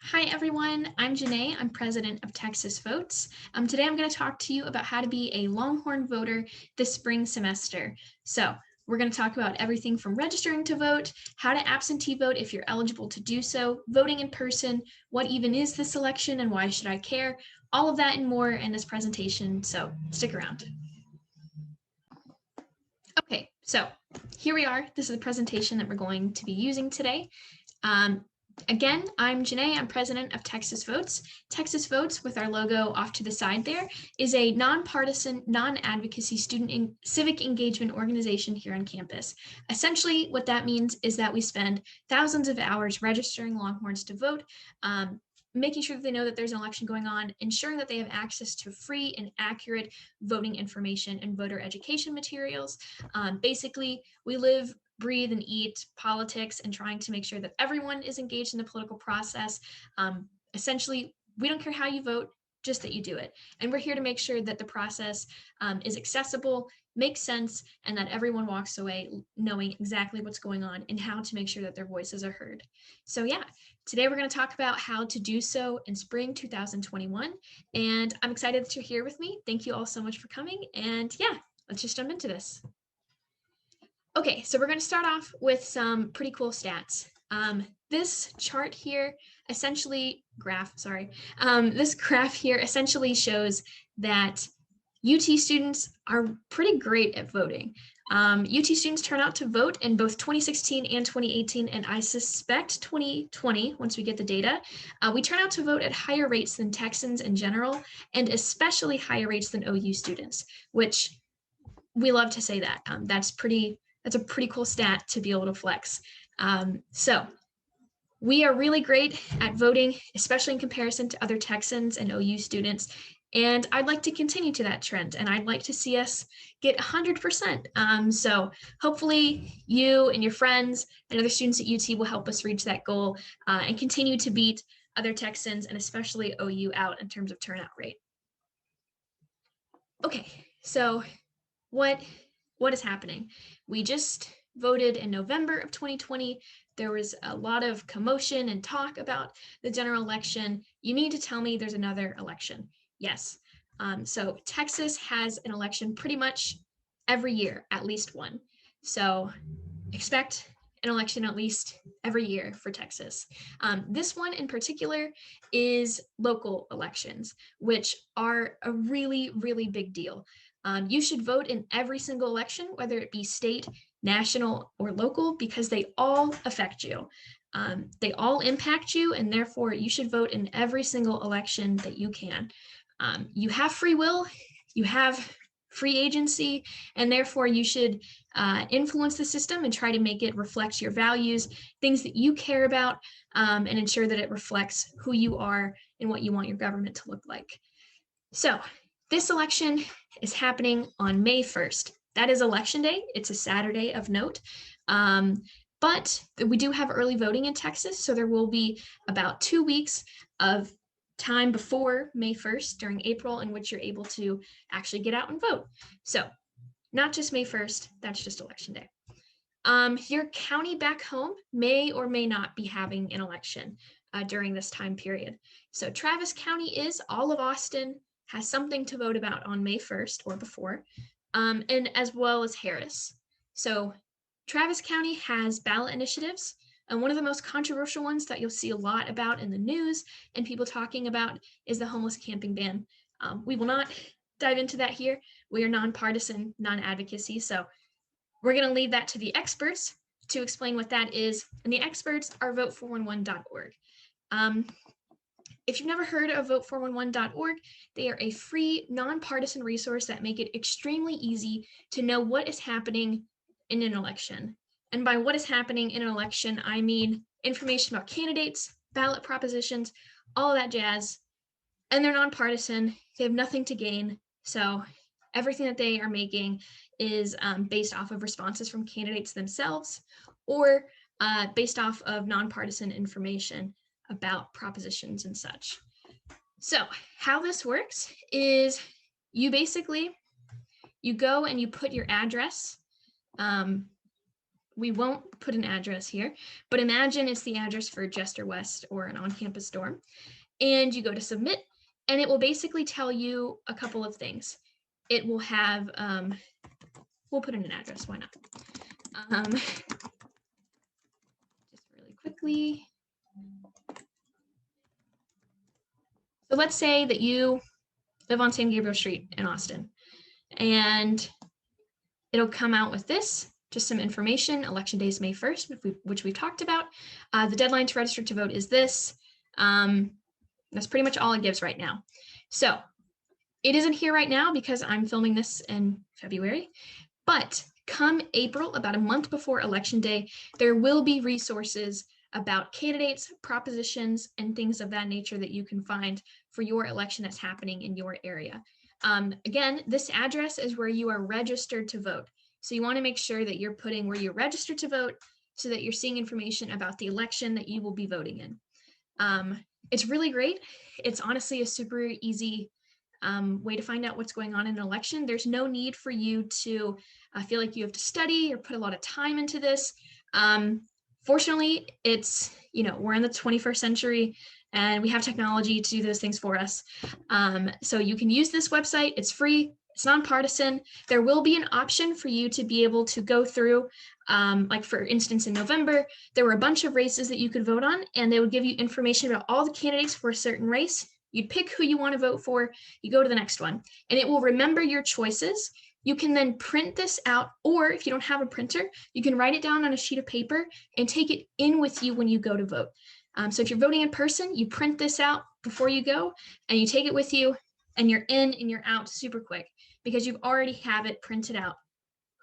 Hi everyone, I'm Janae. I'm president of Texas Votes. Today I'm going to talk to you about how to be a Longhorn voter this spring semester. So we're going to talk about everything from registering to vote, how to absentee vote if you're eligible to do so, voting in person, what even is this election and why should I care, all of that and more in this presentation, so stick around. Okay, so here we are. This is the presentation that we're going to be using today. Again, I'm Janae. I'm president of Texas Votes. Texas Votes, with our logo off to the side there, is a nonpartisan, non-advocacy student civic engagement organization here on campus. Essentially, what that means is that we spend thousands of hours registering Longhorns to vote, making sure that they know that there's an election going on, ensuring that they have access to free and accurate voting information and voter education materials. Basically, we live, breathe, and eat politics and trying to make sure that everyone is engaged in the political process. Essentially, we don't care how you vote, just that you do it. And we're here to make sure that the process is accessible, makes sense, and that everyone walks away knowing exactly what's going on and how to make sure that their voices are heard. So yeah, today we're going to talk about how to do so in spring 2021. And I'm excited that you're here with me. Thank you all so much for coming. And yeah, let's just jump into this. Okay, so we're going to start off with some pretty cool stats. This chart here essentially, this graph here essentially shows that UT students are pretty great at voting. UT students turn out to vote in both 2016 and 2018, and I suspect 2020, once we get the data, we turn out to vote at higher rates than Texans in general, and especially higher rates than OU students, which we love to say that. That's a pretty cool stat to be able to flex. So we are really great at voting, especially in comparison to other Texans and OU students. And I'd like to continue to that trend, and I'd like to see us get 100%. So hopefully you and your friends and other students at UT will help us reach that goal and continue to beat other Texans and especially OU out in terms of turnout rate. Okay, so what is happening? We just voted in November of 2020. There was a lot of commotion and talk about the general election. You need to tell me there's another election. Yes. So Texas has an election pretty much every year, at least one. So expect an election at least every year for Texas. This one in particular is local elections, which are a really, really big deal. You should vote in every single election, whether it be state, national, or local, because they all affect you. They all impact you, and therefore you should vote in every single election that you can. You have free will, you have free agency, and therefore you should influence the system and try to make it reflect your values, things that you care about, and ensure that it reflects who you are and what you want your government to look like. So this election is happening on May 1st. That is election day. It's a Saturday of note. But we do have early voting in Texas, so there will be about 2 weeks of time before May 1st during April in which you're able to actually get out and vote. So not just May 1st, that's just election day. Your county back home may or may not be having an election during this time period. So Travis County is, all of Austin has something to vote about on May 1st or before, and as well as Harris. So Travis County has ballot initiatives, and one of the most controversial ones that you'll see a lot about in the news and people talking about is the homeless camping ban. We will not dive into that here. We are nonpartisan, non-advocacy, so we're going to leave that to the experts to explain what that is, and the experts are vote411.org. If you've never heard of vote411.org, they are a free, nonpartisan resource that make it extremely easy to know what is happening in an election. And by what is happening in an election, I mean information about candidates, ballot propositions, all of that jazz. And they're nonpartisan. They have nothing to gain. So everything that they are making is based off of responses from candidates themselves or based off of nonpartisan information about propositions and such. So how this works is you basically, you go and you put your address we won't put an address here, but imagine it's the address for Jester West or an on-campus dorm, and you go to submit, and it will basically tell you a couple of things. It will have, we'll put in an address, why not? Just really quickly. So let's say that you live on San Gabriel Street in Austin, and it'll come out with this, just some information. Election day is May 1st, which we've talked about. The deadline to register to vote is this. That's pretty much all it gives right now. So it isn't here right now because I'm filming this in February, but come April, about a month before Election Day, there will be resources about candidates, propositions, and things of that nature that you can find for your election that's happening in your area. Again, this address is where you are registered to vote. So you want to make sure that you're putting where you're registered to vote so that you're seeing information about the election that you will be voting in. It's really great. It's honestly a super easy way to find out what's going on in an election. There's no need for you to feel like you have to study or put a lot of time into this. Fortunately, it's, we're in the 21st century and we have technology to do those things for us. So you can use this website. It's free. It's nonpartisan. There will be an option for you to be able to go through, like for instance, in November, there were a bunch of races that you could vote on, and they would give you information about all the candidates for a certain race. You'd pick who you want to vote for, you go to the next one, and it will remember your choices. You can then print this out, or if you don't have a printer, you can write it down on a sheet of paper and take it in with you when you go to vote. So if you're voting in person, you print this out before you go, and you take it with you, and you're in and you're out super quick because you already have it printed out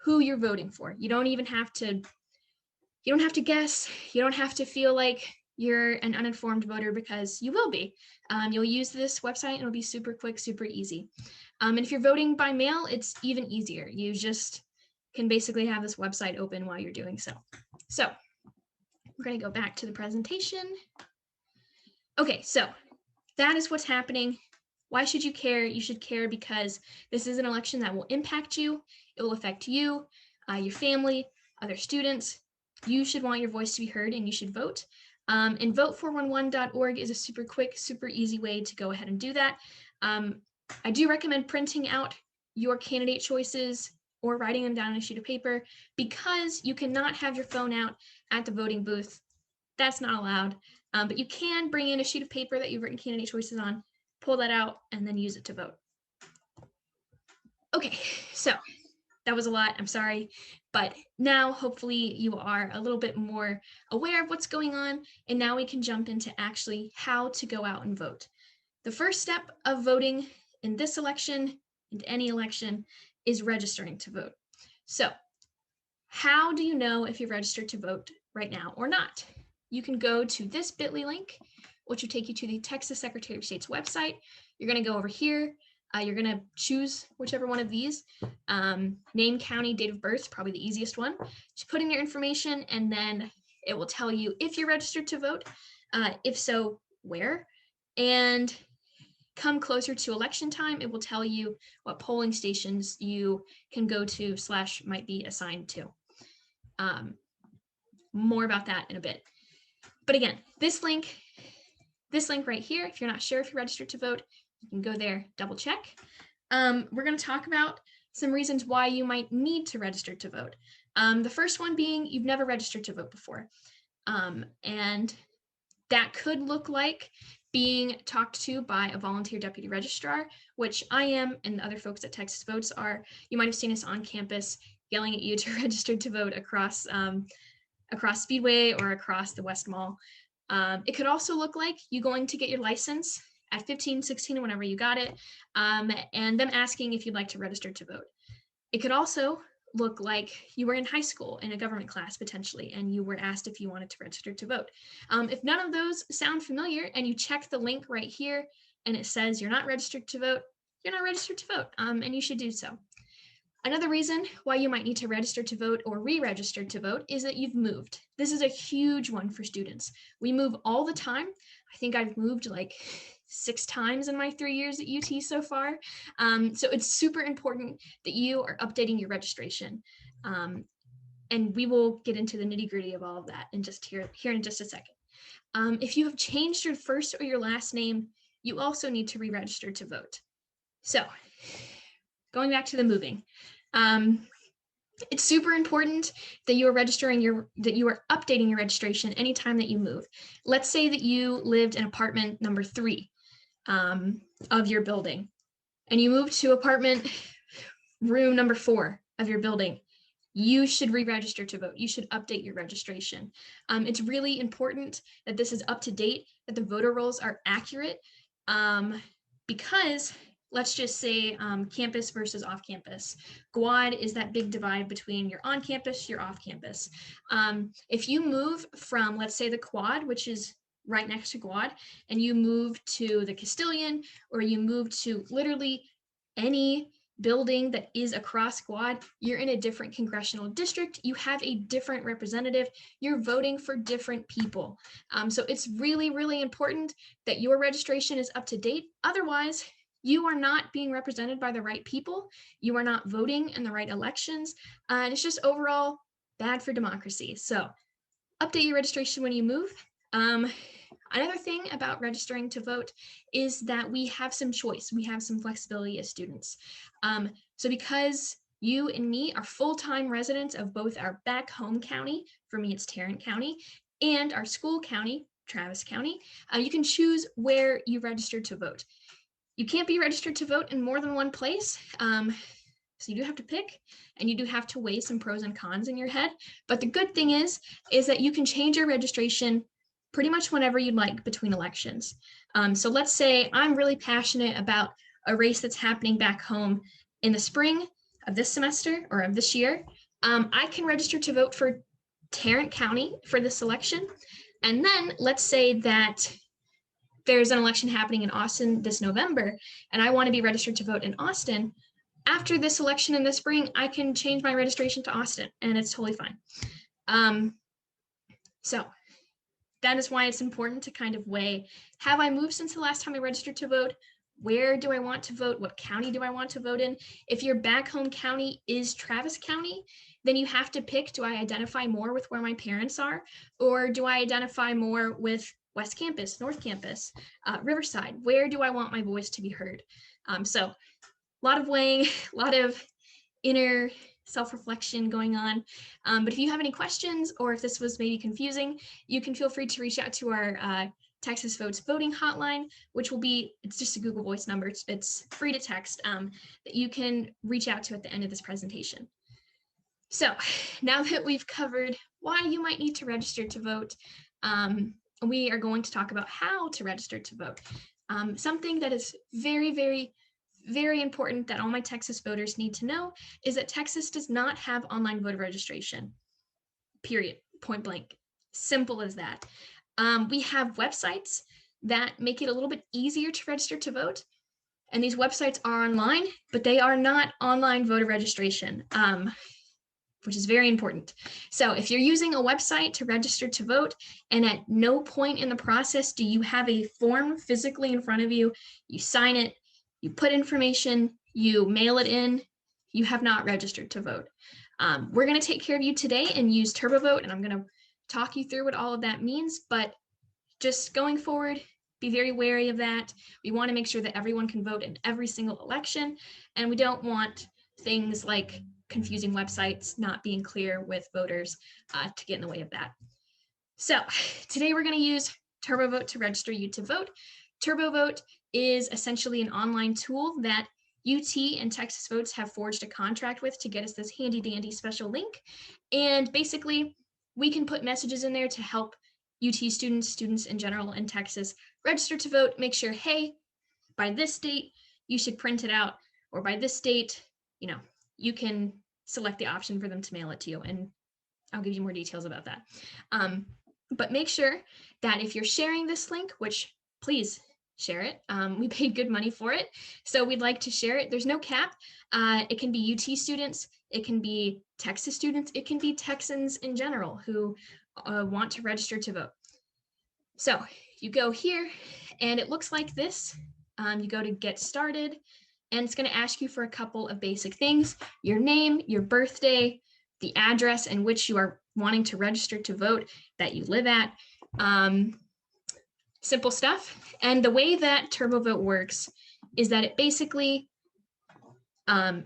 who you're voting for. You don't even have to, you don't have to guess. You don't have to feel like you're an uninformed voter because you will be. You'll use this website and it'll be super quick, super easy. And if you're voting by mail, it's even easier. You just can basically have this website open while you're doing so. So we're going to go back to the presentation. Okay, so that is what's happening. Why should you care? You should care because this is an election that will impact you. It will affect you, your family, other students. You should want your voice to be heard and you should vote. And vote411.org is a super quick, super easy way to go ahead and do that. I do recommend printing out your candidate choices or writing them down on a sheet of paper because you cannot have your phone out at the voting booth. That's not allowed. But you can bring in a sheet of paper that you've written candidate choices on, pull that out, and then use it to vote. Okay, so that was a lot, I'm sorry, but now hopefully you are a little bit more aware of what's going on, and now we can jump into actually how to go out and vote. The first step of voting in this election, and any election, is registering to vote. So how do you know if you're registered to vote right now or not? You can go to this bit.ly link, which will take you to the Texas Secretary of State's website. You're going to go over here. You're going to choose whichever one of these. Name, county, date of birth, probably the easiest one. Just put in your information, and then it will tell you if you're registered to vote, if so, where. And come closer to election time, it will tell you what polling stations you can go to / might be assigned to. More about that in a bit. But again, this link right here, if you're not sure if you're registered to vote, you can go there, double check. We're going to talk about some reasons why you might need to register to vote. The first one being you've never registered to vote before. And that could look like being talked to by a volunteer deputy registrar, which I am and the other folks at Texas Votes are. You might have seen us on campus yelling at you to register to vote across Speedway or across the West Mall. It could also look like you going to get your license at 15, 16, whenever you got it, and them asking if you'd like to register to vote. It could also look like you were in high school in a government class potentially, and you were asked if you wanted to register to vote. If none of those sound familiar and you check the link right here and it says you're not registered to vote, you're not registered to vote, and you should do so. Another reason why you might need to register to vote or re-register to vote is that you've moved. This is a huge one for students. We move all the time. I think I've moved like 6 times in my 3 years at UT so far. So it's super important that you are updating your registration. And we will get into the nitty-gritty of all of that in just here in just a second. If you have changed your first or your last name, you also need to re-register to vote. So going back to the moving, it's super important that you are updating your registration anytime that you move. Let's say that you lived in apartment number 3 of your building, and you move to apartment room number 4 of your building. You should re-register to vote. You should update your registration. It's really important that this is up to date, that the voter rolls are accurate, because let's just say campus versus off campus. Quad is that big divide between your on campus, your off campus. If you move from, let's say, the quad, which is right next to quad, and you move to the Castilian, or you move to literally any building that is across quad, you're in a different congressional district, you have a different representative, you're voting for different people. So it's really, really important that your registration is up to date. Otherwise, you are not being represented by the right people. You are not voting in the right elections. And it's just overall bad for democracy. So update your registration when you move. Another thing about registering to vote is that we have some choice. We have some flexibility as students. So because you and me are full-time residents of both our back home county, for me it's Tarrant County, and our school county, Travis County, you can choose where you register to vote. You can't be registered to vote in more than one place. So you do have to pick, and you do have to weigh some pros and cons in your head. But the good thing is that you can change your registration pretty much whenever you'd like between elections. So let's say I'm really passionate about a race that's happening back home in the spring of this semester or of this year. I can register to vote for Tarrant County for this election. And then let's say that there's an election happening in Austin this November, and I want to be registered to vote in Austin. After this election in the spring, I can change my registration to Austin, and it's totally fine. So that is why it's important to kind of weigh, have I moved since the last time I registered to vote? Where do I want to vote? What county do I want to vote in? If your back home county is Travis County, then you have to pick, do I identify more with where my parents are? Or do I identify more with West Campus, North Campus, Riverside? Where do I want my voice to be heard? So a lot of weighing, a lot of inner self-reflection going on. But if you have any questions, or if this was maybe confusing, you can feel free to reach out to our Texas Votes Voting Hotline, which will be, it's just a Google Voice number. It's free to text that you can reach out to at the end of this presentation. So now that we've covered why you might need to register to vote, we are going to talk about how to register to vote. Something that is very, very, very important that all my Texas voters need to know is that Texas does not have online voter registration, period, point blank, simple as that. We have websites that make it a little bit easier to register to vote, and these websites are online, but they are not online voter registration, which is very important. So if you're using a website to register to vote, and at no point in the process do you have a form physically in front of you, you sign it, you put information, you mail it in, you have not registered to vote. We're going to take care of you today and use TurboVote, and I'm going to talk you through what all of that means, but just going forward, be very wary of that. We want to make sure that everyone can vote in every single election, and we don't want things like confusing websites not being clear with voters to get in the way of that. So today we're going to use TurboVote to register you to vote. TurboVote is essentially an online tool that UT and Texas Votes have forged a contract with to get us this handy dandy special link. And basically, we can put messages in there to help UT students in general in Texas register to vote, make sure, hey, by this date, you should print it out, or by this date, you can select the option for them to mail it to you. And I'll give you more details about that. But make sure that if you're sharing this link, which please share it. We paid good money for it, so we'd like to share it. There's no cap. It can be UT students, it can be Texas students, it can be Texans in general who want to register to vote. So you go here, and it looks like this. You go to get started, and it's going to ask you for a couple of basic things: your name, your birthday, the address in which you are wanting to register to vote that you live at. Simple stuff. And the way that TurboVote works is that it basically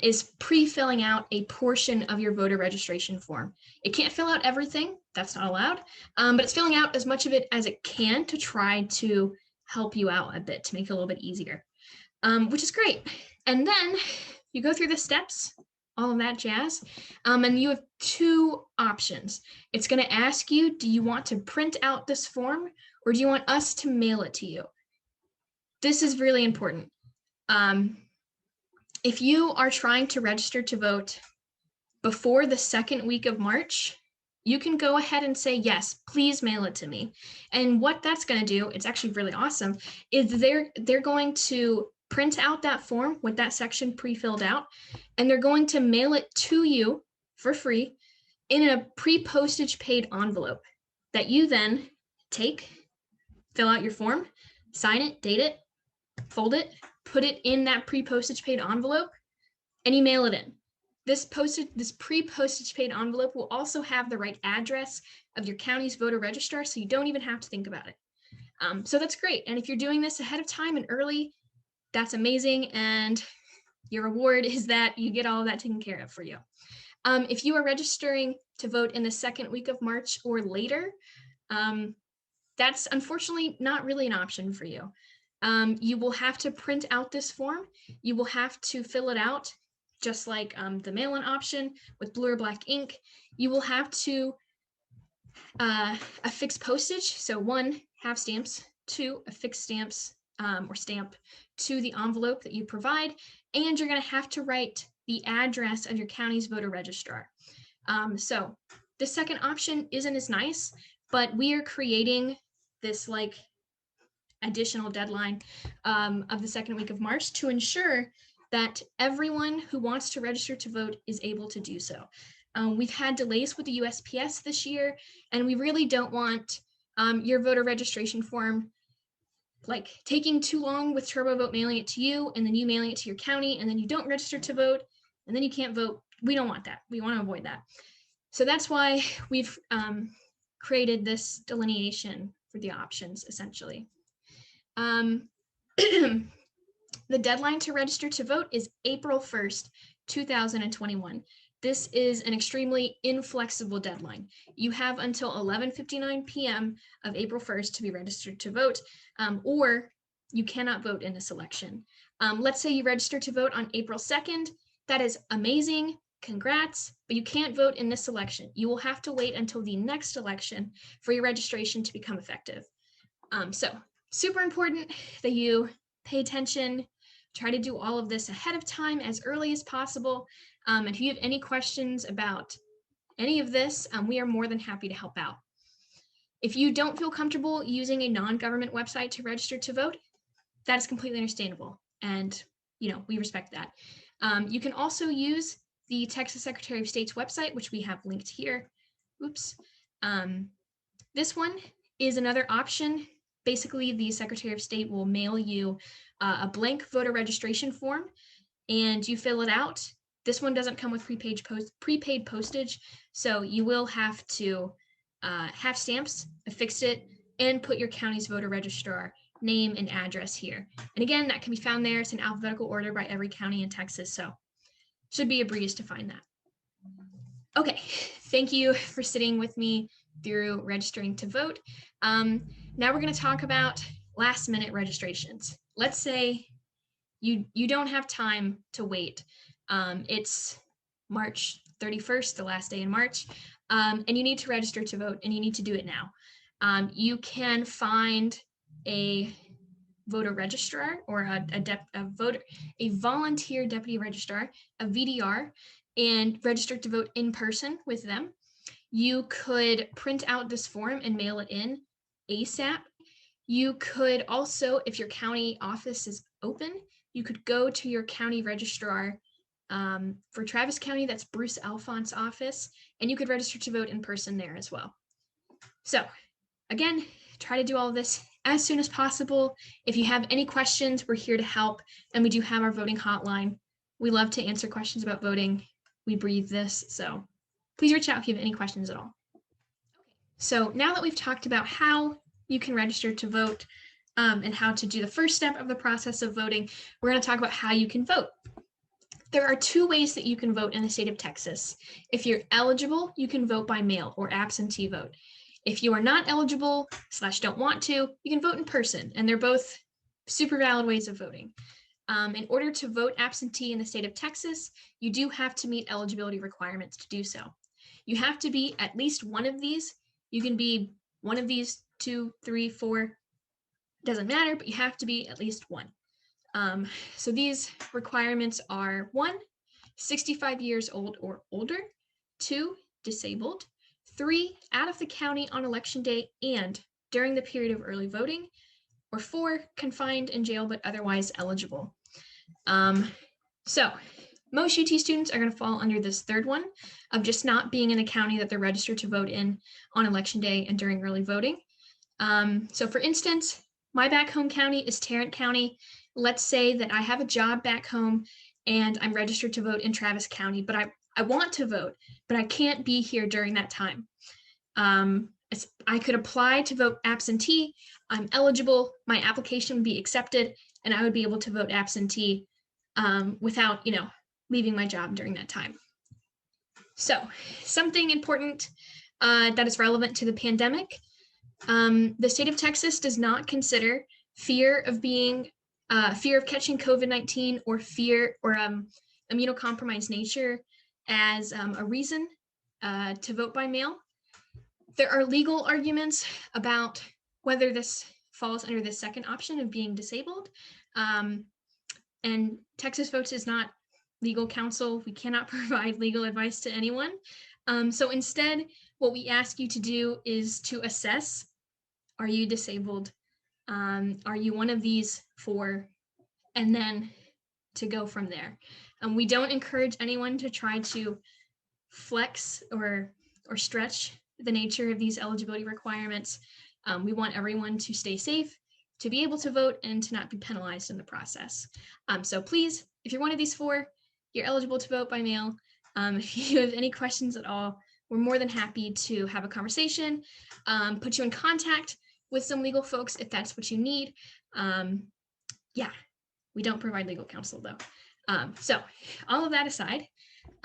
is pre-filling out a portion of your voter registration form. It can't fill out everything, that's not allowed, but it's filling out as much of it as it can to try to help you out a bit, to make it a little bit easier, which is great. And then you go through the steps, all of that jazz, and you have two options. It's going to ask you, do you want to print out this form, or do you want us to mail it to you? This is really important. If you are trying to register to vote before the second week of March, you can go ahead and say, yes, please mail it to me. And what that's going to do, it's actually really awesome, is they're going to print out that form with that section pre-filled out, and they're going to mail it to you for free in a pre-postage paid envelope that you then take, fill out your form, sign it, date it, fold it, put it in that pre-postage paid envelope, and you mail it in. This pre-postage paid envelope will also have the right address of your county's voter registrar, so you don't even have to think about it. So that's great. And if you're doing this ahead of time and early, that's amazing. And your reward is that you get all of that taken care of for you. If you are registering to vote in the second week of March or later, that's unfortunately not really an option for you. You will have to print out this form. You will have to fill it out just like the mail-in option with blue or black ink. You will have to affix postage. So 1, have stamps, 2, affix stamps or stamp to the envelope that you provide. And you're going to have to write the address of your county's voter registrar. So the second option isn't as nice, but we are creating this like additional deadline of the second week of March to ensure that everyone who wants to register to vote is able to do so. We've had delays with the USPS this year, and we really don't want your voter registration form like taking too long with TurboVote mailing it to you, and then you mailing it to your county, and then you don't register to vote, and then you can't vote. We don't want that. We want to avoid that. So that's why we've created this delineation for the options, essentially. The deadline to register to vote is April 1st, 2021. This is an extremely inflexible deadline. You have until 11:59 p.m. of April 1st to be registered to vote, or you cannot vote in this election. Let's say you register to vote on April 2nd. That is amazing. Congrats, but you can't vote in this election. You will have to wait until the next election for your registration to become effective. So super important that you pay attention, try to do all of this ahead of time as early as possible. And if you have any questions about any of this, we are more than happy to help out. If you don't feel comfortable using a non-government website to register to vote, that is completely understandable. And, we respect that. You can also use the Texas Secretary of State's website, which we have linked here. Oops. This one is another option. Basically, the Secretary of State will mail you a blank voter registration form, and you fill it out. This one doesn't come with prepaid postage, so you will have to have stamps, affix it, and put your county's voter registrar name and address here. And again, that can be found there. It's in alphabetical order by every county in Texas, so should be a breeze to find that. Okay, thank you for sitting with me through registering to vote. Now we're going to talk about last minute registrations. Let's say you don't have time to wait. It's March 31st, the last day in March, and you need to register to vote, and you need to do it now. You can find a voter registrar or a volunteer deputy registrar, a VDR, and register to vote in person with them. You could print out this form and mail it in ASAP. You could also, if your county office is open, you could go to your county registrar. For Travis County, that's Bruce Alphon's office, and you could register to vote in person there as well. So again, try to do all of this as soon as possible. If you have any questions, we're here to help, and we do have our voting hotline. We love to answer questions about voting. We breathe this, so please reach out if you have any questions at all. So now that we've talked about how you can register to vote and how to do the first step of the process of voting, we're going to talk about how you can vote. There are two ways that you can vote in the state of Texas. If you're eligible, you can vote by mail or absentee vote. If you are not eligible / don't want to, you can vote in person, and they're both super valid ways of voting. In order to vote absentee in the state of Texas, you do have to meet eligibility requirements to do so. You have to be at least one of these. You can be one of these, 2, 3, 4, doesn't matter, but you have to be at least one. So these requirements are 1, 65 years old or older, 2, disabled, 3, out of the county on election day and during the period of early voting, or 4, confined in jail but otherwise eligible. So most UT students are going to fall under this third one of just not being in a county that they're registered to vote in on election day and during early voting. So for instance, my back home county is Tarrant County. Let's say that I have a job back home and I'm registered to vote in Travis County, but I want to vote, but I can't be here during that time. I could apply to vote absentee. I'm eligible, my application would be accepted, and I would be able to vote absentee without, leaving my job during that time. So something important that is relevant to the pandemic. The state of Texas does not consider fear of catching COVID-19 or fear or immunocompromised nature as a reason to vote by mail. There are legal arguments about whether this falls under the second option of being disabled. And Texas Votes is not legal counsel. We cannot provide legal advice to anyone. So instead, what we ask you to do is to assess, are you disabled? Are you one of these 4? And then to go from there. We don't encourage anyone to try to flex or stretch the nature of these eligibility requirements. We want everyone to stay safe, to be able to vote, and to not be penalized in the process. So please, if you're one of these 4, you're eligible to vote by mail. If you have any questions at all, we're more than happy to have a conversation, put you in contact with some legal folks if that's what you need. Yeah, we don't provide legal counsel though. So all of that aside,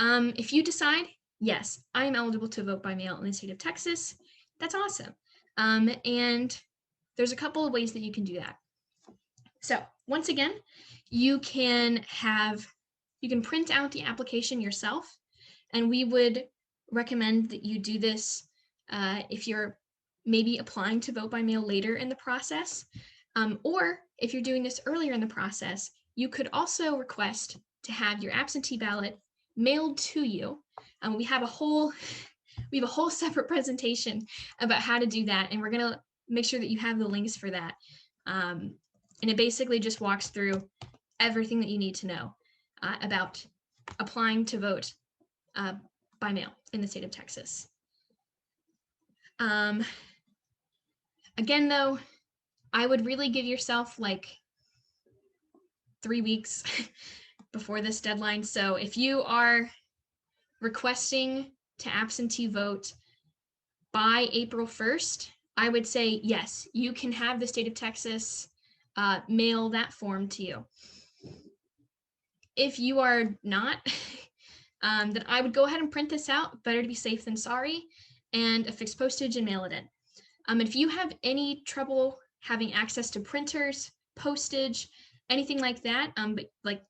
if you decide, yes, I am eligible to vote by mail in the state of Texas, that's awesome. And there's a couple of ways that you can do that. So once again, you can print out the application yourself, and we would recommend that you do this if you're maybe applying to vote by mail later in the process, or if you're doing this earlier in the process, you could also request to have your absentee ballot mailed to you. We have a whole separate presentation about how to do that, and we're going to make sure that you have the links for that. And it basically just walks through everything that you need to know about applying to vote by mail in the state of Texas. Again, though, I would really give yourself like 3 weeks before this deadline. So if you are requesting to absentee vote by April 1st, I would say, yes, you can have the state of Texas mail that form to you. If you are not, then I would go ahead and print this out. Better to be safe than sorry, and affix postage and mail it in. If you have any trouble having access to printers, postage, anything like that, but like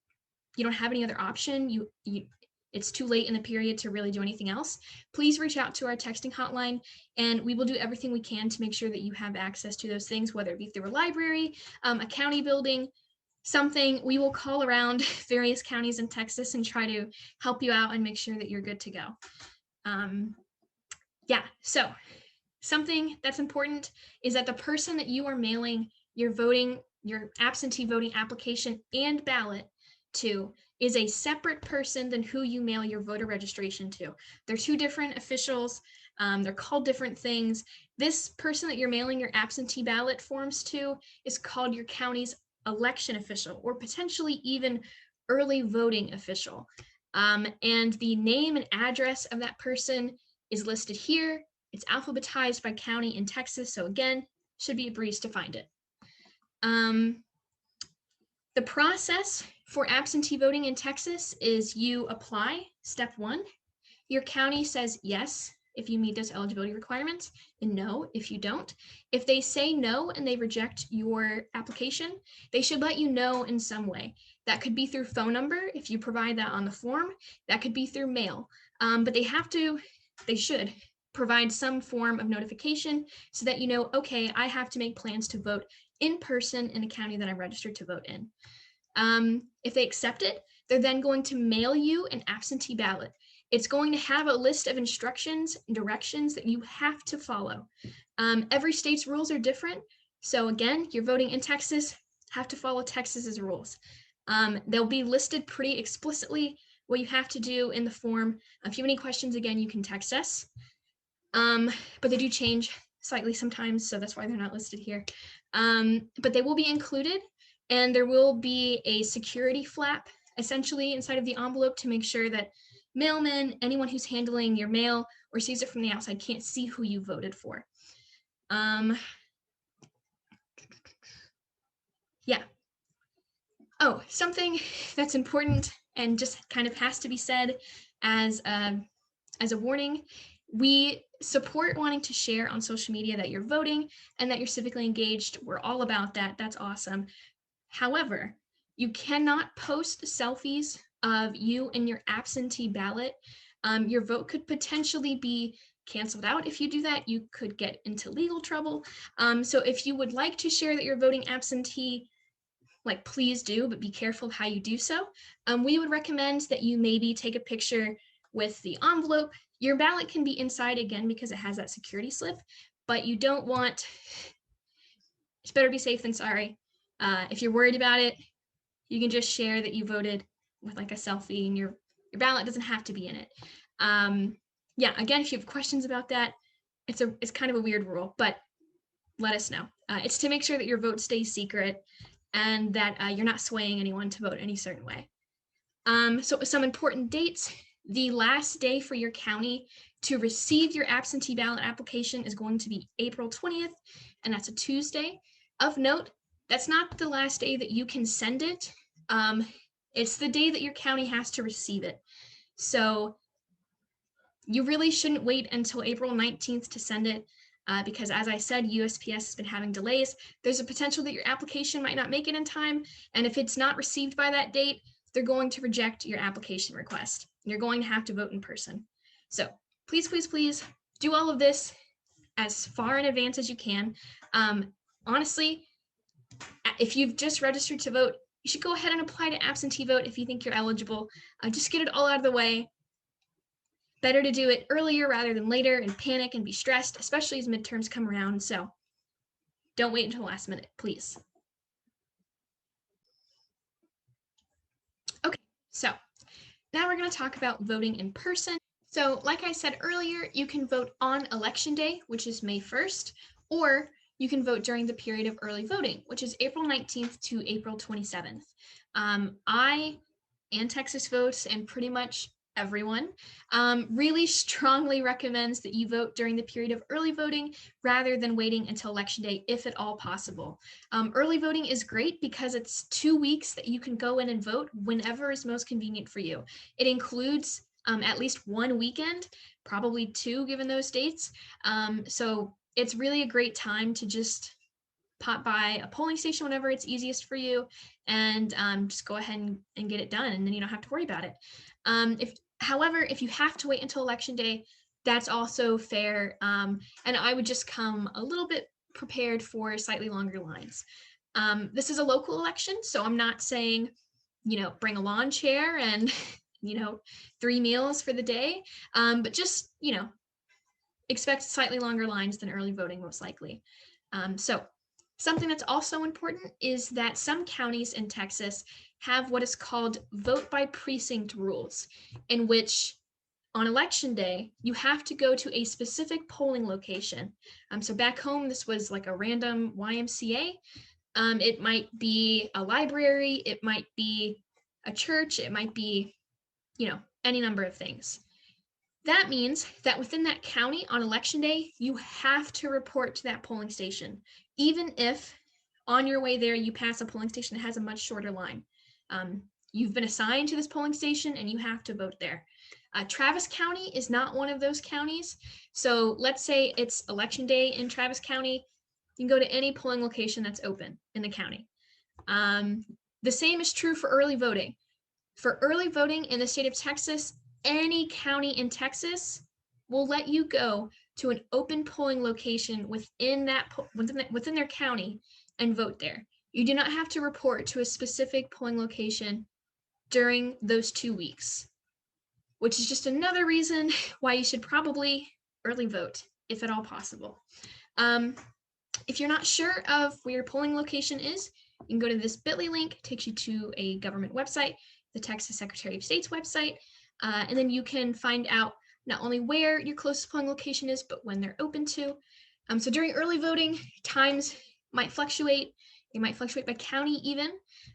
you don't have any other option, it's too late in the period to really do anything else, please reach out to our texting hotline, and we will do everything we can to make sure that you have access to those things, whether it be through a library, a county building, something. We will call around various counties in Texas and try to help you out and make sure that you're good to go. Yeah, so something that's important is that the person that you are mailing your absentee voting application and ballot to is a separate person than who you mail your voter registration to. They're 2 different officials. They're called different things. This person that you're mailing your absentee ballot forms to is called your county's election official, or potentially even early voting official. And the name and address of that person is listed here. It's alphabetized by county in Texas, so again, should be a breeze to find it. The process for absentee voting in Texas is you apply, step 1. Your county says yes if you meet those eligibility requirements, and no if you don't. If they say no and they reject your application, they should let you know in some way. That could be through phone number if you provide that on the form. That could be through mail, but they should provide some form of notification so that you know, okay, I have to make plans to vote in person in a county that I'm registered to vote in. If they accept it, they're then going to mail you an absentee ballot. It's going to have a list of instructions and directions that you have to follow. Every state's rules are different. So again, you're voting in Texas, have to follow Texas's rules. They'll be listed pretty explicitly what you have to do in the form. If you have any questions, again, you can text us. But they do change slightly sometimes, so that's why they're not listed here. But they will be included, and there will be a security flap essentially inside of the envelope to make sure that mailmen, anyone who's handling your mail or sees it from the outside, can't see who you voted for. Yeah. Oh, something that's important and just kind of has to be said as a warning. We support wanting to share on social media that you're voting and that you're civically engaged. We're all about that. That's awesome. However, you cannot post selfies of you and your absentee ballot. Your vote could potentially be canceled out if you do that. You could get into legal trouble. So if you would like to share that you're voting absentee, like, please do, but be careful of how you do so. We would recommend that you maybe take a picture with the envelope. Your ballot can be inside again because it has that security slip, but you don't want, it's better be safe than sorry. If you're worried about it, you can just share that you voted with like a selfie, and your ballot doesn't have to be in it. Yeah, again, if you have questions about that, it's kind of a weird rule, but let us know. It's to make sure that your vote stays secret and that you're not swaying anyone to vote any certain way. So some important dates. The last day for your county to receive your absentee ballot application is going to be April 20th, and that's a Tuesday. Of note, that's not the last day that you can send it. It's the day that your county has to receive it. So you really shouldn't wait until April 19th to send it. Because as I said, USPS has been having delays. There's a potential that your application might not make it in time. And if it's not received by that date, they're going to reject your application request. You're going to have to vote in person. So please, please, please do all of this as far in advance as you can. Honestly, if you've just registered to vote, you should go ahead and apply to absentee vote if you think you're eligible. Just get it all out of the way. Better to do it earlier rather than later and panic and be stressed, especially as midterms come around. So don't wait until the last minute, please. Okay, so now we're going to talk about voting in person. So like I said earlier, you can vote on Election Day, which is May 1st, or you can vote during the period of early voting, which is April 19th to April 27th. I and Texas Votes and pretty much everyone really strongly recommends that you vote during the period of early voting rather than waiting until Election Day, if at all possible. Early voting is great because it's 2 weeks that you can go in and vote whenever is most convenient for you. It includes at least one weekend, probably 2 given those dates. So it's really a great time to just pop by a polling station whenever it's easiest for you and just go ahead and get it done, and then you don't have to worry about it. However, if you have to wait until Election Day, that's also fair, and I would just come a little bit prepared for slightly longer lines. This is a local election, so I'm not saying, bring a lawn chair and, 3 meals for the day, but just, expect slightly longer lines than early voting, most likely. So something that's also important is that some counties in Texas have what is called vote by precinct rules, in which on Election Day, you have to go to a specific polling location. So back home, this was like a random YMCA. It might be a library, it might be a church, it might be, any number of things. That means that within that county on election day, you have to report to that polling station, even if on your way there you pass a polling station that has a much shorter line. You've been assigned to this polling station and you have to vote there. Travis County is not one of those counties. So let's say it's election day in Travis County. You can go to any polling location that's open in the county. The same is true for early voting. For early voting in the state of Texas, any county in Texas will let you go to an open polling location within their county and vote there. You do not have to report to a specific polling location during those 2 weeks, which is just another reason why you should probably early vote, if at all possible. If you're not sure of where your polling location is, you can go to this bit.ly link, takes you to a government website, the Texas Secretary of State's website, and then you can find out not only where your closest polling location is, but when they're open to. So during early voting, times might fluctuate. They might fluctuate by county even,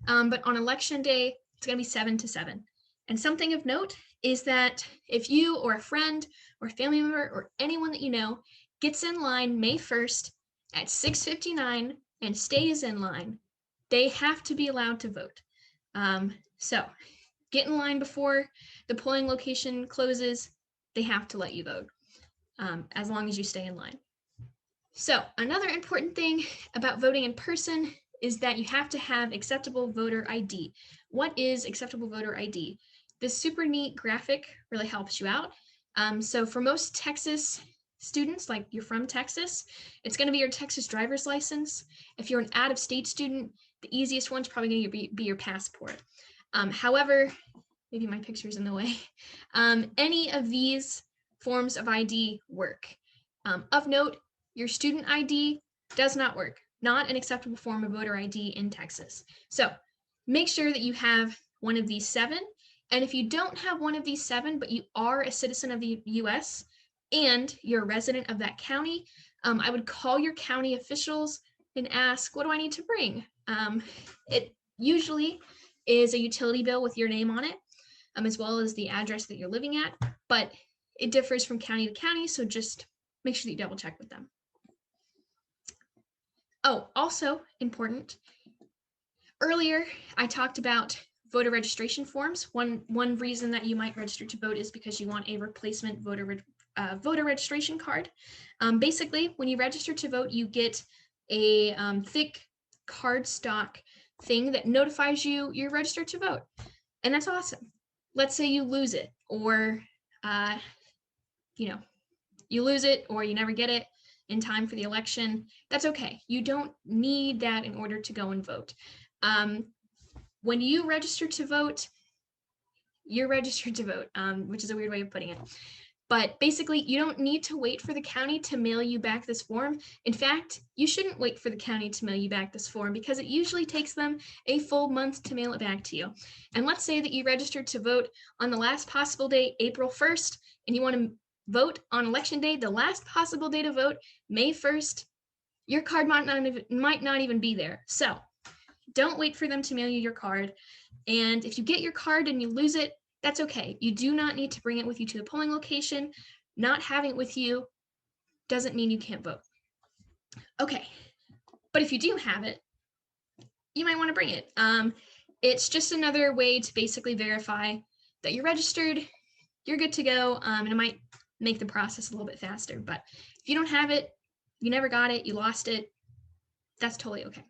but on election day, it's going to be 7 to 7. And something of note is that if you or a friend or a family member or anyone that you know gets in line May 1st at 6:59 and stays in line, they have to be allowed to vote. So get in line before the polling location closes. They have to let you vote as long as you stay in line. So another important thing about voting in person is that you have to have acceptable voter ID. What is acceptable voter ID? This super neat graphic really helps you out. So for most Texas students, like you're from Texas, it's going to be your Texas driver's license. If you're an out-of-state student, the easiest one's probably going to be your passport. However, maybe my picture's in the way. Any of these forms of ID work. Of note, your student ID does not work. Not an acceptable form of voter ID in Texas. So make sure that you have one of these 7. And if you don't have one of these 7, but you are a citizen of the US and you're a resident of that county, I would call your county officials and ask, what do I need to bring? It usually is a utility bill with your name on it, as well as the address that you're living at, but it differs from county to county, so just make sure that you double check with them. Oh, also important, earlier I talked about voter registration forms. One reason that you might register to vote is because you want a replacement voter registration card. Basically, when you register to vote, you get a thick cardstock thing that notifies you you're registered to vote, and that's awesome. Let's say you lose it, or you lose it, or you never get it in time for the election. That's okay. You don't need that in order to go and vote. When you register to vote, you're registered to vote, which is a weird way of putting it. But basically, you don't need to wait for the county to mail you back this form. In fact, you shouldn't wait for the county to mail you back this form because it usually takes them a full month to mail it back to you. And let's say that you registered to vote on the last possible day, April 1st, and you want to vote on election day, the last possible day to vote, May 1st, your card might not even be there. So don't wait for them to mail you your card. And if you get your card and you lose it, that's okay. You do not need to bring it with you to the polling location. Not having it with you doesn't mean you can't vote. Okay, but if you do have it, you might want to bring it. It's just another way to basically verify that you're registered, you're good to go, and it might make the process a little bit faster. But if you don't have it, you never got it, you lost it, that's totally okay.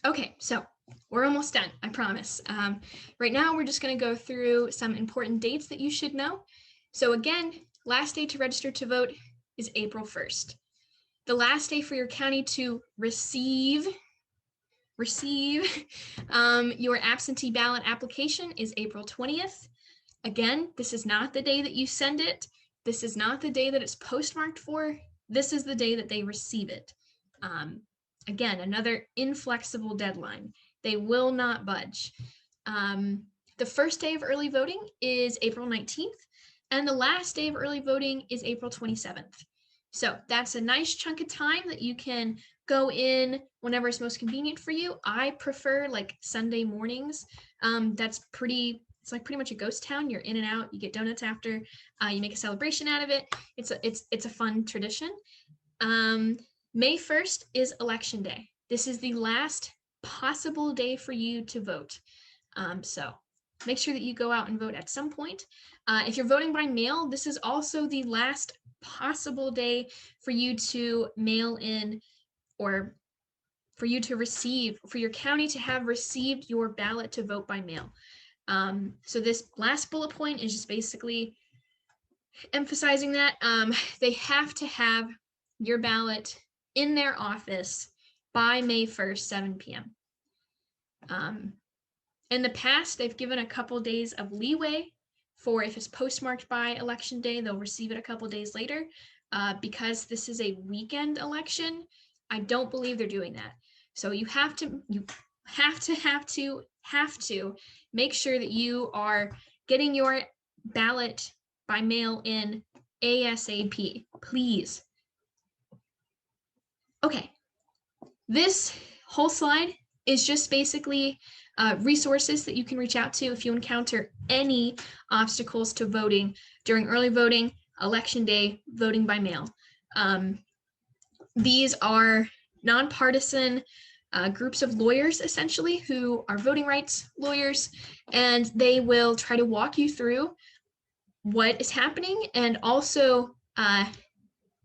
Okay, so we're almost done, I promise. Right now, we're just going to go through some important dates that you should know. So again, last day to register to vote is April 1st. The last day for your county to receive your absentee ballot application is April 20th. Again, this is not the day that you send it. This is not the day that it's postmarked for. This is the day that they receive it. Again, another inflexible deadline. They will not budge. The first day of early voting is April 19th, and the last day of early voting is April 27th. So that's a nice chunk of time that you can go in whenever it's most convenient for you. I prefer like Sunday mornings. It's like pretty much a ghost town. You're in and out. You get donuts after. You make a celebration out of it. It's a fun tradition. May 1st is Election Day. This is the last possible day for you to vote. So make sure that you go out and vote at some point. If you're voting by mail, this is also the last possible day for you to mail in, or for you to receive, for your county to have received your ballot to vote by mail. So this last bullet point is just basically emphasizing that they have to have your ballot in their office by May 1st, 7 p.m. In the past, they've given a couple days of leeway for if it's postmarked by Election Day, they'll receive it a couple days later. Because this is a weekend election, I don't believe they're doing that. So you have to make sure that you are getting your ballot by mail in ASAP, please. Okay, this whole slide is just basically resources that you can reach out to if you encounter any obstacles to voting during early voting, Election Day, voting by mail. These are nonpartisan groups of lawyers, essentially, who are voting rights lawyers, and they will try to walk you through what is happening, and also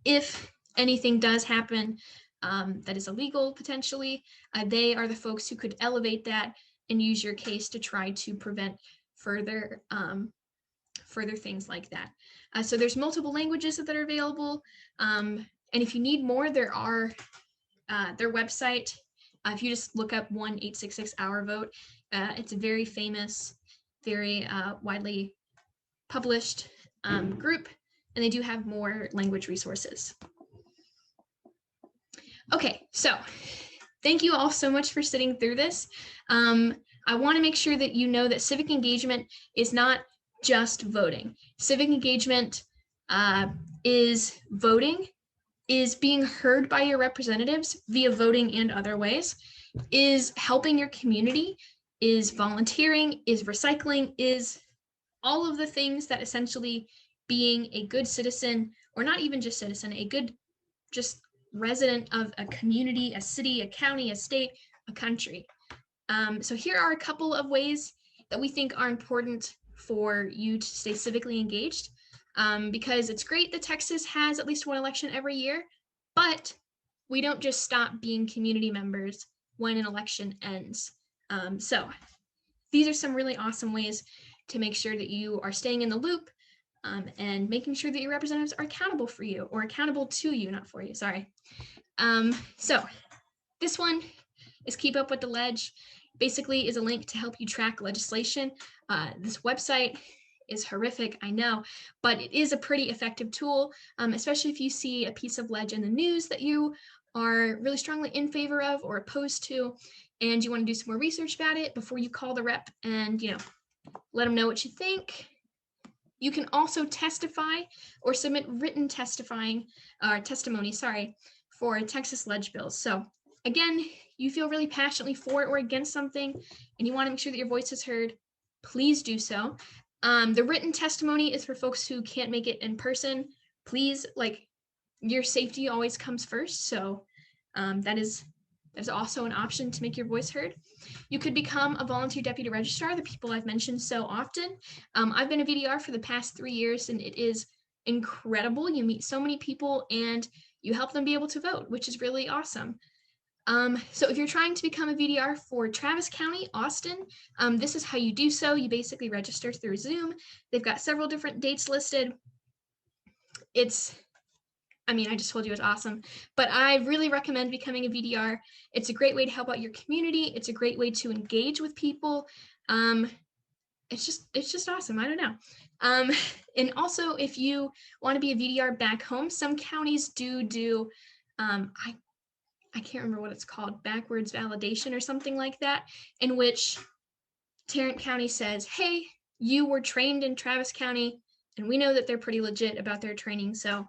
if anything does happen that is illegal, potentially, they are the folks who could elevate that and use your case to try to prevent further things like that. So there's multiple languages that are available, and if you need more, there are their website. If you just look up 1-866-OUR-VOTE, it's a very famous, very widely published group, and they do have more language resources. Okay, so thank you all so much for sitting through this. I want to make sure that you know that civic engagement is not just voting. Civic engagement is voting, is being heard by your representatives via voting and other ways, is helping your community, is volunteering, is recycling, is all of the things that essentially being a good citizen, or not even just citizen, a good just resident of a community, a city, a county, a state, a country. So here are a couple of ways that we think are important for you to stay civically engaged, because it's great that Texas has at least one election every year, but we don't just stop being community members when an election ends. So these are some really awesome ways to make sure that you are staying in the loop, and making sure that your representatives are accountable for you, or accountable to you, not for you, sorry. So this one is Keep Up with the Ledge. Basically is a link to help you track legislation. This website is horrific, I know, but it is a pretty effective tool, especially if you see a piece of ledge in the news that you are really strongly in favor of or opposed to, and you want to do some more research about it before you call the rep and, let them know what you think. You can also testify or submit written testimony, for Texas ledge bills. So again, you feel really passionately for or against something, and you want to make sure that your voice is heard, please do so. The written testimony is for folks who can't make it in person. Please, your safety always comes first. So that's also an option to make your voice heard. You could become a volunteer deputy registrar, the people I've mentioned so often. I've been a VDR for the past 3 years, and it is incredible. You meet so many people and you help them be able to vote, which is really awesome. So if you're trying to become a VDR for Travis County, Austin, this is how you do so. You basically register through Zoom. They've got several different dates listed. I just told you it's awesome, but I really recommend becoming a VDR. It's a great way to help out your community. It's a great way to engage with people. It's just awesome. I don't know. And also, if you want to be a VDR back home, some counties do I can't remember what it's called, backwards validation or something like that, in which Tarrant County says, hey, you were trained in Travis County, and we know that they're pretty legit about their training, so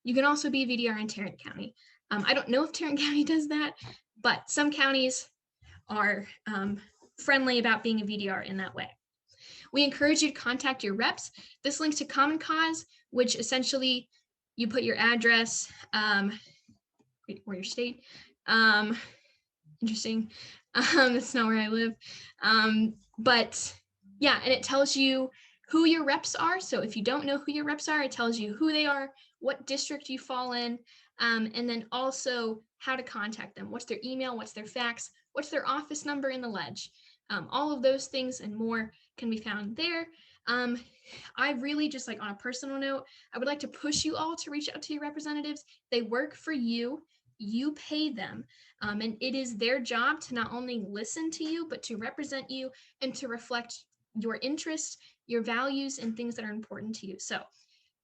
You can also be a VDR in Tarrant County. I don't know if Tarrant County does that, but some counties are friendly about being a VDR in that way. We encourage you to contact your reps. This links to Common Cause, which essentially you put your address or your state. Interesting. That's not where I live. But yeah, and it tells you who your reps are. So if you don't know who your reps are, it tells you who they are, what district you fall in, and then also how to contact them. What's their email? What's their fax? What's their office number in the ledge? All of those things and more can be found there. I really just, like, on a personal note, I would like to push you all to reach out to your representatives. They work for you. You pay them, and it is their job to not only listen to you, but to represent you and to reflect your interests, your values, and things that are important to you. So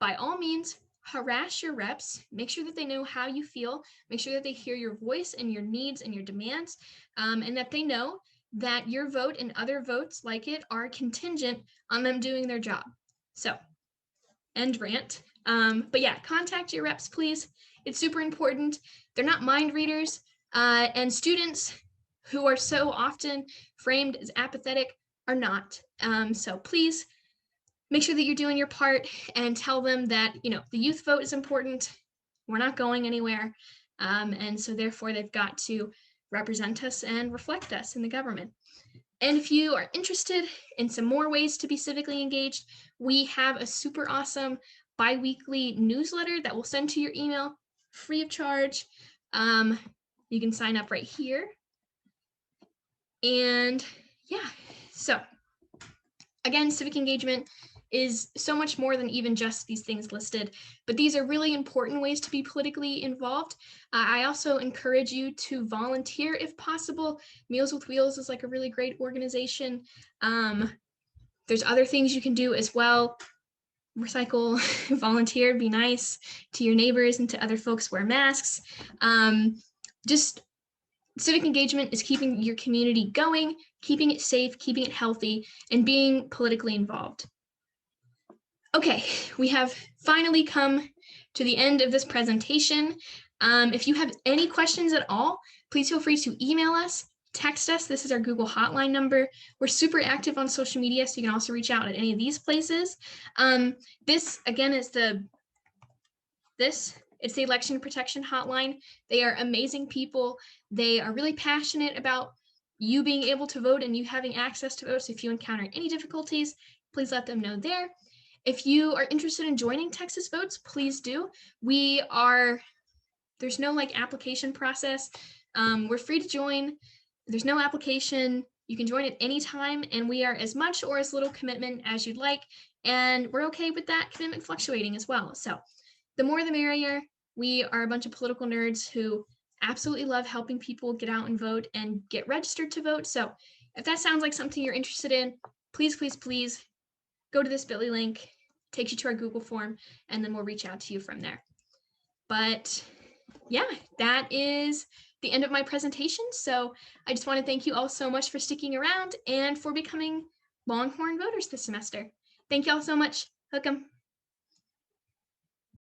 by all means, harass your reps, make sure that they know how you feel, make sure that they hear your voice and your needs and your demands, and that they know that your vote and other votes like it are contingent on them doing their job. So, end rant. But yeah, contact your reps, please. It's super important. They're not mind readers, and students who are so often framed as apathetic are not. So please make sure that you're doing your part and tell them that, you know, the youth vote is important. We're not going anywhere. And so therefore they've got to represent us and reflect us in the government. And if you are interested in some more ways to be civically engaged, we have a super awesome bi-weekly newsletter that we'll send to your email free of charge. You can sign up right here. And yeah, so again, civic engagement is so much more than even just these things listed, but these are really important ways to be politically involved. I also encourage you to volunteer if possible. Meals with Wheels is like a really great organization. There's other things you can do as well. Recycle, volunteer, be nice to your neighbors and to other folks, wear masks. Just civic engagement is keeping your community going, keeping it safe, keeping it healthy, and being politically involved. Okay, we have finally come to the end of this presentation. If you have any questions at all, please feel free to email us, text us. This is our Google hotline number. We're super active on social media, so you can also reach out at any of these places. This, again, is it's the Election Protection Hotline. They are amazing people. They are really passionate about you being able to vote and you having access to vote. So if you encounter any difficulties, please let them know there. If you are interested in joining Texas Votes, please do. There's no like application process. We're free to join. There's no application. You can join at any time, and we are as much or as little commitment as you'd like. And we're okay with that commitment fluctuating as well. So the more the merrier. We are a bunch of political nerds who absolutely love helping people get out and vote and get registered to vote. So if that sounds like something you're interested in, please, please, please go to this bit.ly link, takes you to our Google form, and then we'll reach out to you from there. But yeah, that is the end of my presentation. So I just want to thank you all so much for sticking around and for becoming Longhorn voters this semester. Thank you all so much. Hook 'em.